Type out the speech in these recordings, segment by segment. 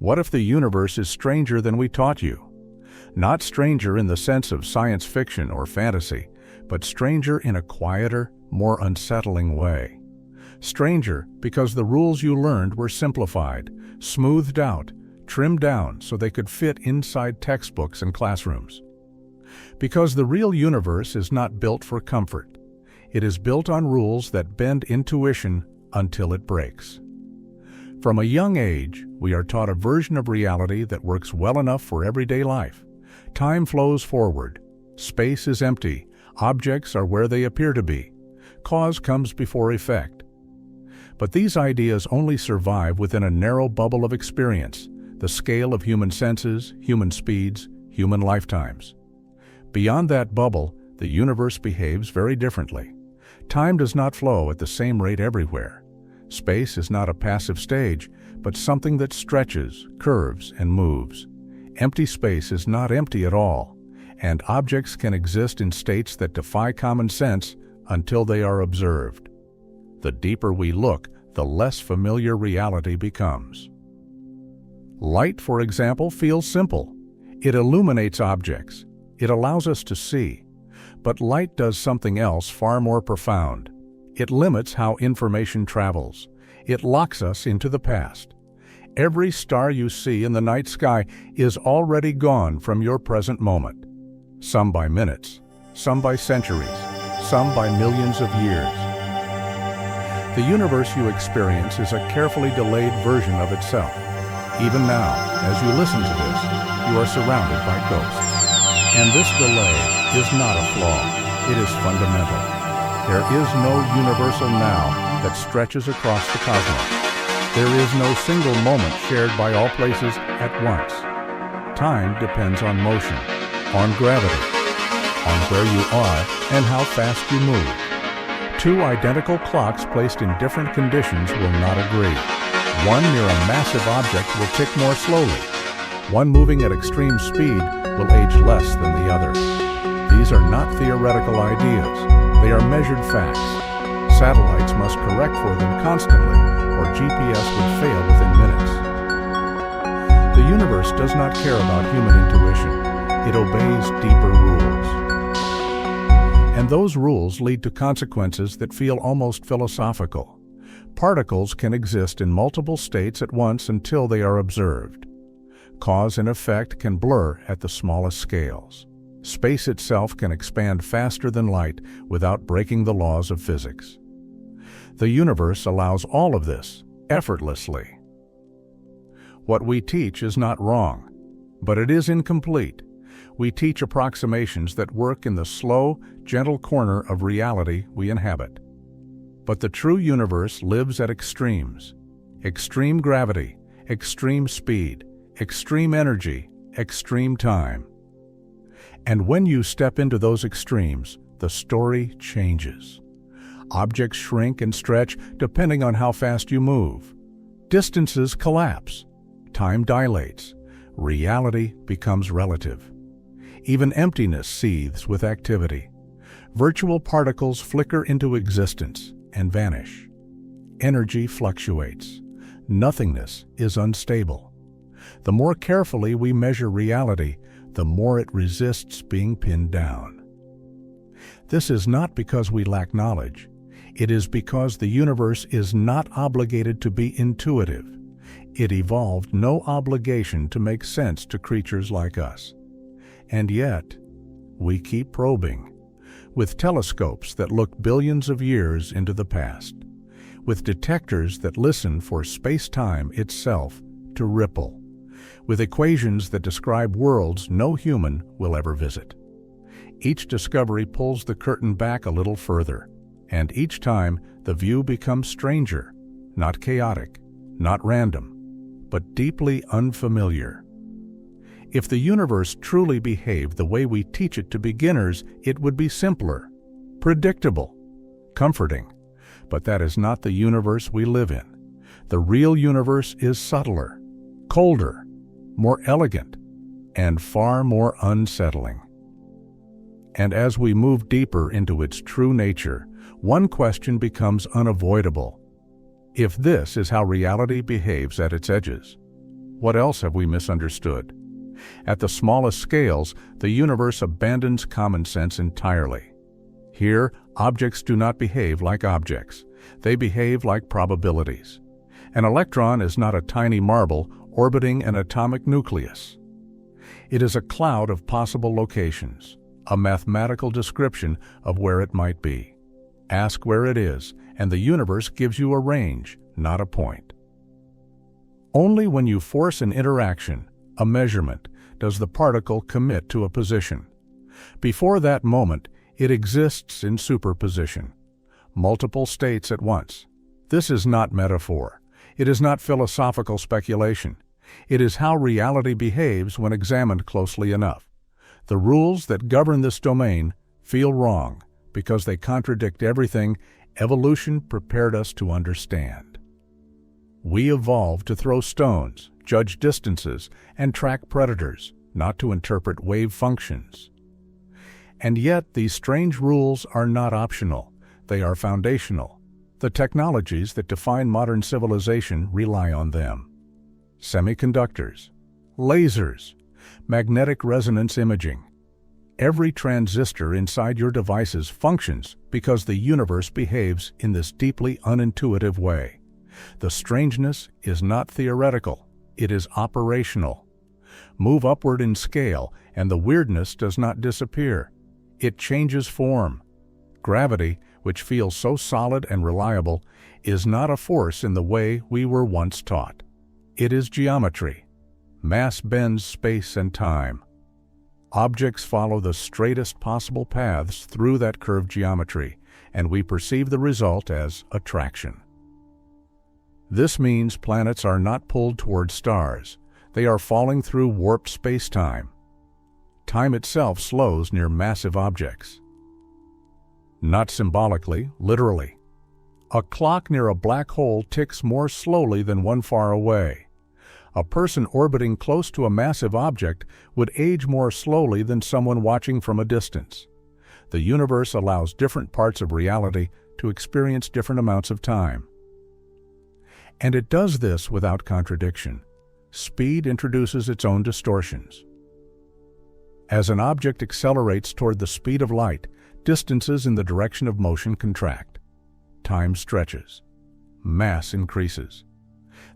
What if the universe is stranger than we taught you? Not stranger in the sense of science fiction or fantasy, but stranger in a quieter, more unsettling way. Stranger because the rules you learned were simplified, smoothed out, trimmed down so they could fit inside textbooks and classrooms. Because the real universe is not built for comfort. It is built on rules that bend intuition until it breaks. From a young age, we are taught a version of reality that works well enough for everyday life. Time flows forward. Space is empty. Objects are where they appear to be. Cause comes before effect. But these ideas only survive within a narrow bubble of experience, the scale of human senses, human speeds, human lifetimes. Beyond that bubble, the universe behaves very differently. Time does not flow at the same rate everywhere. Space is not a passive stage, but something that stretches, curves, and moves. Empty space is not empty at all, and objects can exist in states that defy common sense until they are observed. The deeper we look, the less familiar reality becomes. Light, for example, feels simple. It illuminates objects. It allows us to see. But light does something else far more profound. It limits how information travels. It locks us into the past. Every star you see in the night sky is already gone from your present moment. Some by minutes, some by centuries, some by millions of years. The universe you experience is a carefully delayed version of itself. Even now, as you listen to this, you are surrounded by ghosts. And this delay is not a flaw. It is fundamental. There is no universal now that stretches across the cosmos. There is no single moment shared by all places at once. Time depends on motion, on gravity, on where you are and how fast you move. Two identical clocks placed in different conditions will not agree. One near a massive object will tick more slowly. One moving at extreme speed will age less than the other. These are not theoretical ideas. They are measured facts. Satellites must correct for them constantly, or GPS would fail within minutes. The universe does not care about human intuition. It obeys deeper rules. And those rules lead to consequences that feel almost philosophical. Particles can exist in multiple states at once until they are observed. Cause and effect can blur at the smallest scales. Space itself can expand faster than light without breaking the laws of physics. The universe allows all of this effortlessly. What we teach is not wrong, but it is incomplete. We teach approximations that work in the slow, gentle corner of reality we inhabit. But the true universe lives at extremes. Extreme gravity, extreme speed, extreme energy, extreme time. And when you step into those extremes, the story changes. Objects shrink and stretch depending on how fast you move. Distances collapse. Time dilates. Reality becomes relative. Even emptiness seethes with activity. Virtual particles flicker into existence and vanish. Energy fluctuates. Nothingness is unstable. The more carefully we measure reality, the more it resists being pinned down. This is not because we lack knowledge. It is because the universe is not obligated to be intuitive. It evolved no obligation to make sense to creatures like us. And yet, we keep probing, with telescopes that look billions of years into the past, with detectors that listen for space-time itself to ripple, with equations that describe worlds no human will ever visit. Each discovery pulls the curtain back a little further, and each time the view becomes stranger, not chaotic, not random, but deeply unfamiliar. If the universe truly behaved the way we teach it to beginners, it would be simpler, predictable, comforting. But that is not the universe we live in. The real universe is subtler, colder, more elegant, and far more unsettling. And as we move deeper into its true nature, one question becomes unavoidable. If this is how reality behaves at its edges, What else have we misunderstood? At the smallest scales, the universe abandons common sense entirely. Here, objects do not behave like objects. They behave like probabilities. An electron is not a tiny marble orbiting an atomic nucleus. It is a cloud of possible locations, a mathematical description of where it might be. Ask where it is, and the universe gives you a range, not a point. Only when you force an interaction, a measurement, does the particle commit to a position. Before that moment, it exists in superposition, multiple states at once. This is not metaphor. It is not philosophical speculation. It is how reality behaves when examined closely enough. The rules that govern this domain feel wrong because they contradict everything evolution prepared us to understand. We evolved to throw stones, judge distances, and track predators, not to interpret wave functions. And yet, these strange rules are not optional. They are foundational. The technologies that define modern civilization rely on them. Semiconductors, lasers, magnetic resonance imaging. Every transistor inside your devices functions because the universe behaves in this deeply unintuitive way. The strangeness is not theoretical, it is operational. Move upward in scale, and the weirdness does not disappear. It changes form. Gravity, which feels so solid and reliable, is not a force in the way we were once taught. It is geometry. Mass bends space and time. Objects follow the straightest possible paths through that curved geometry, and we perceive the result as attraction. This means planets are not pulled toward stars. They are falling through warped space-time. Time itself slows near massive objects. Not symbolically, literally. A clock near a black hole ticks more slowly than one far away. A person orbiting close to a massive object would age more slowly than someone watching from a distance. The universe allows different parts of reality to experience different amounts of time. And it does this without contradiction. Speed introduces its own distortions. As an object accelerates toward the speed of light, distances in the direction of motion contract. Time stretches. Mass increases.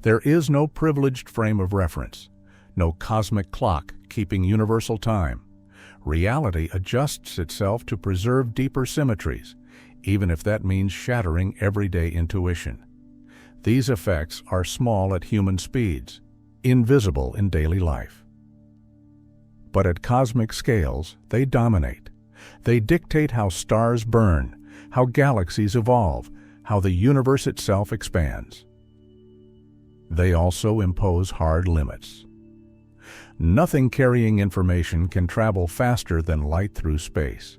There is no privileged frame of reference, no cosmic clock keeping universal time. Reality adjusts itself to preserve deeper symmetries, even if that means shattering everyday intuition. These effects are small at human speeds, invisible in daily life. But at cosmic scales, they dominate. They dictate how stars burn, how galaxies evolve, how the universe itself expands. They also impose hard limits. Nothing carrying information can travel faster than light through space.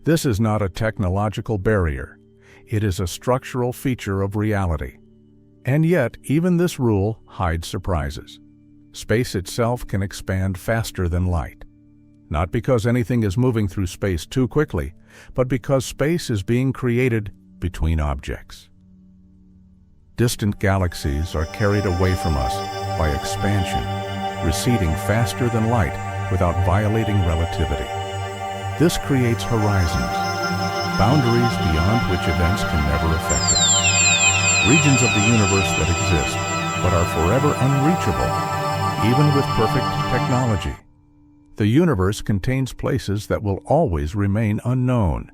This is not a technological barrier. It is a structural feature of reality. And yet, even this rule hides surprises. Space itself can expand faster than light. Not because anything is moving through space too quickly, but because space is being created between objects. Distant galaxies are carried away from us by expansion, receding faster than light without violating relativity. This creates horizons, boundaries beyond which events can never affect us. Regions of the universe that exist, but are forever unreachable, even with perfect technology. The universe contains places that will always remain unknown,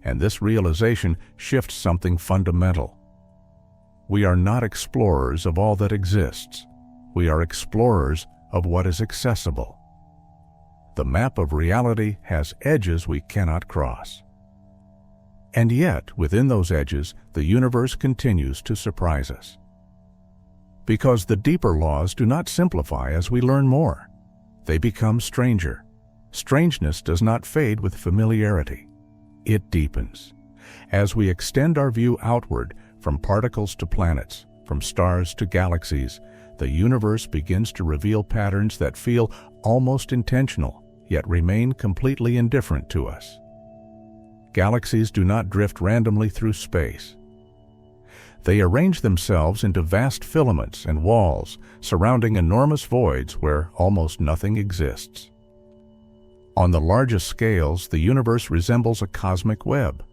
and this realization shifts something fundamental. We are not explorers of all that exists. We are explorers of what is accessible. The map of reality has edges we cannot cross. And yet, within those edges, the universe continues to surprise us. Because the deeper laws do not simplify as we learn more. They become stranger. Strangeness does not fade with familiarity. It deepens. As we extend our view outward, from particles to planets, from stars to galaxies, the universe begins to reveal patterns that feel almost intentional, yet remain completely indifferent to us. Galaxies do not drift randomly through space. They arrange themselves into vast filaments and walls, surrounding enormous voids where almost nothing exists. On the largest scales, the universe resembles a cosmic web,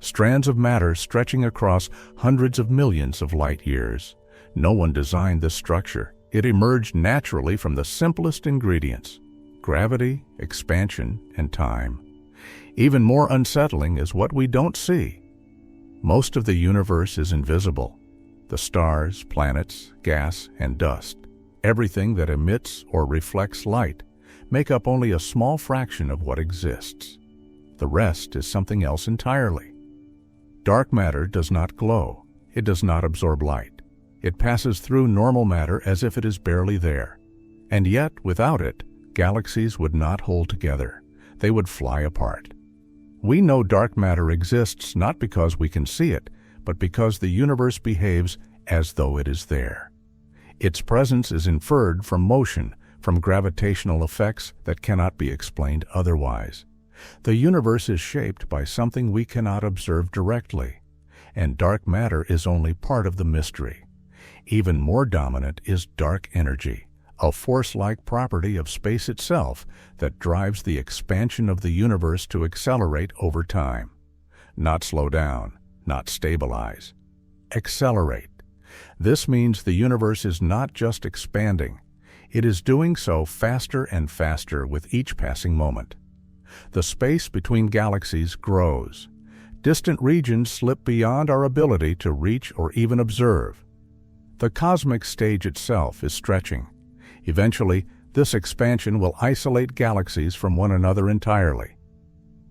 strands of matter stretching across hundreds of millions of light years. No one designed this structure. It emerged naturally from the simplest ingredients: gravity, expansion, and time. Even more unsettling is what we don't see. Most of the universe is invisible. The stars, planets, gas, and dust, everything that emits or reflects light, make up only a small fraction of what exists. The rest is something else entirely. Dark matter does not glow. It does not absorb light. It passes through normal matter as if it is barely there. And yet, without it, galaxies would not hold together. They would fly apart. We know dark matter exists not because we can see it, but because the universe behaves as though it is there. Its presence is inferred from motion, from gravitational effects that cannot be explained otherwise. The universe is shaped by something we cannot observe directly, and dark matter is only part of the mystery. Even more dominant is dark energy, a force-like property of space itself that drives the expansion of the universe to accelerate over time. Not slow down, not stabilize. Accelerate. This means the universe is not just expanding. It is doing so faster and faster with each passing moment. The space between galaxies grows. Distant regions slip beyond our ability to reach or even observe. The cosmic stage itself is stretching. Eventually, this expansion will isolate galaxies from one another entirely.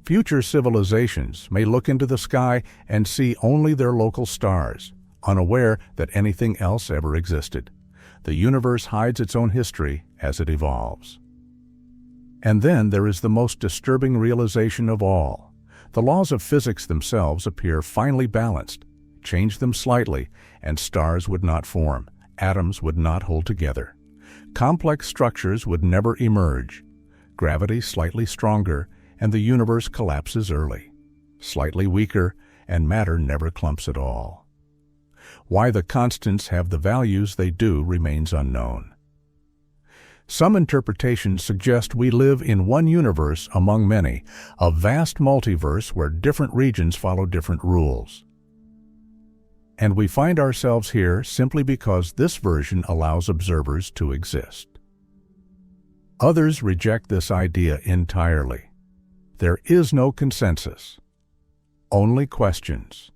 Future civilizations may look into the sky and see only their local stars, unaware that anything else ever existed. The universe hides its own history as it evolves. And then there is the most disturbing realization of all. The laws of physics themselves appear finely balanced. Change them slightly, and stars would not form. Atoms would not hold together. Complex structures would never emerge. Gravity slightly stronger, and the universe collapses early. Slightly weaker, and matter never clumps at all. Why the constants have the values they do remains unknown. Some interpretations suggest we live in one universe among many, a vast multiverse where different regions follow different rules. And we find ourselves here simply because this version allows observers to exist. Others reject this idea entirely. There is no consensus, only questions.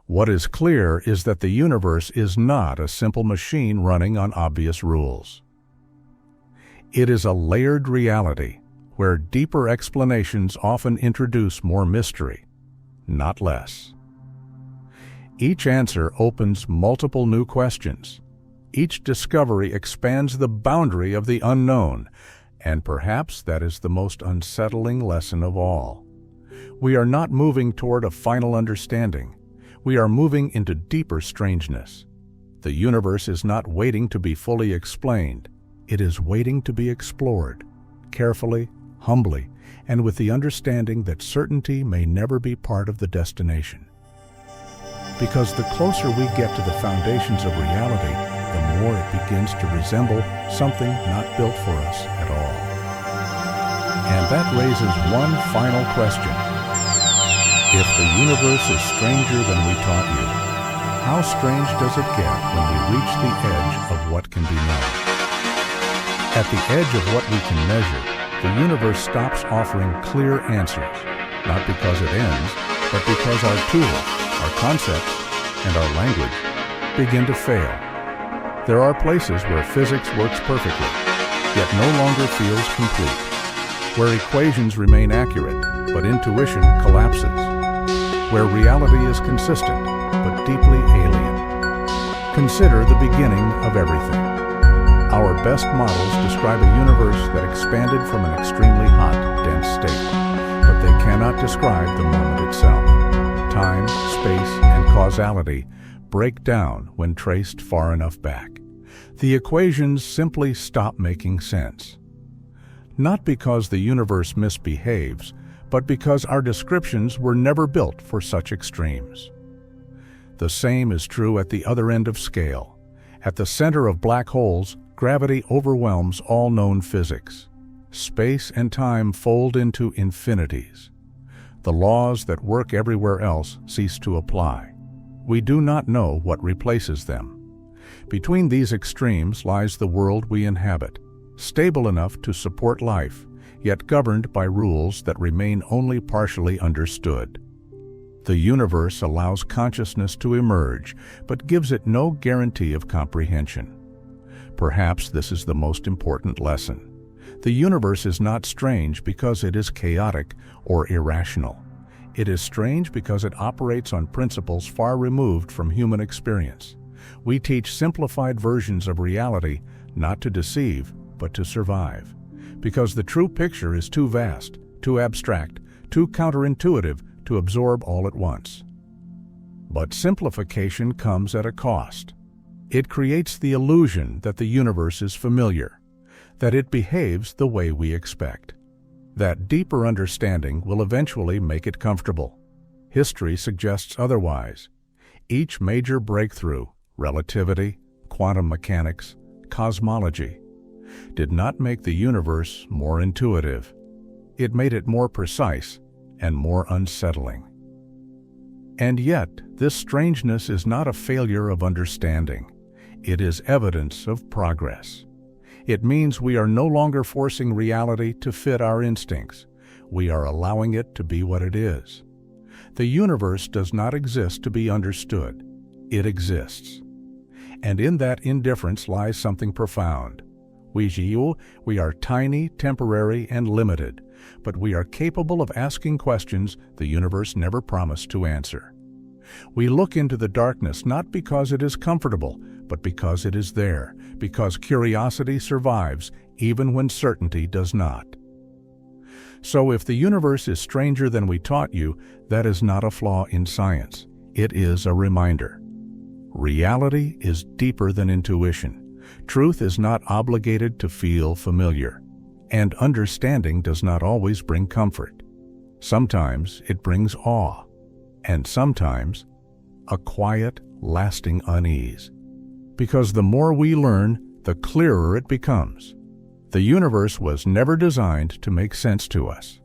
What is clear is that the universe is not a simple machine running on obvious rules. It is a layered reality where deeper explanations often introduce more mystery, not less. Each answer opens multiple new questions. Each discovery expands the boundary of the unknown, and perhaps that is the most unsettling lesson of all. We are not moving toward a final understanding. We are moving into deeper strangeness. The universe is not waiting to be fully explained. It is waiting to be explored, carefully, humbly, and with the understanding that certainty may never be part of the destination. Because the closer we get to the foundations of reality, the more it begins to resemble something not built for us at all. And that raises one final question. If the universe is stranger than we taught you, how strange does it get when we reach the edge of what can be known? At the edge of what we can measure, the universe stops offering clear answers, not because it ends, but because our tools, our concepts, and our language begin to fail. There are places where physics works perfectly, yet no longer feels complete, where equations remain accurate, but intuition collapses, where reality is consistent, but deeply alien. Consider the beginning of everything. Our best models describe a universe that expanded from an extremely hot, dense state, but they cannot describe the moment itself. Time, space, and causality break down when traced far enough back. The equations simply stop making sense. Not because the universe misbehaves, but because our descriptions were never built for such extremes. The same is true at the other end of scale. At the center of black holes, gravity overwhelms all known physics. Space and time fold into infinities. The laws that work everywhere else cease to apply. We do not know what replaces them. Between these extremes lies the world we inhabit, stable enough to support life, yet governed by rules that remain only partially understood. The universe allows consciousness to emerge, but gives it no guarantee of comprehension. Perhaps this is the most important lesson. The universe is not strange because it is chaotic or irrational. It is strange because it operates on principles far removed from human experience. We teach simplified versions of reality, not to deceive, but to survive. Because the true picture is too vast, too abstract, too counterintuitive to absorb all at once. But simplification comes at a cost. It creates the illusion that the universe is familiar, that it behaves the way we expect. That deeper understanding will eventually make it comfortable. History suggests otherwise. Each major breakthrough, relativity, quantum mechanics, cosmology, did not make the universe more intuitive. It made it more precise and more unsettling. And yet, this strangeness is not a failure of understanding. It is evidence of progress. It means we are no longer forcing reality to fit our instincts. We are allowing it to be what it is. The universe does not exist to be understood. It exists. And in that indifference lies something profound. We are tiny, temporary, and limited, but we are capable of asking questions the universe never promised to answer. We look into the darkness not because it is comfortable, but because it is there, because curiosity survives even when certainty does not. So if the universe is stranger than we taught you, that is not a flaw in science. It is a reminder. Reality is deeper than intuition. Truth is not obligated to feel familiar. And understanding does not always bring comfort. Sometimes it brings awe. And sometimes a quiet, lasting unease. Because the more we learn, the clearer it becomes. The universe was never designed to make sense to us.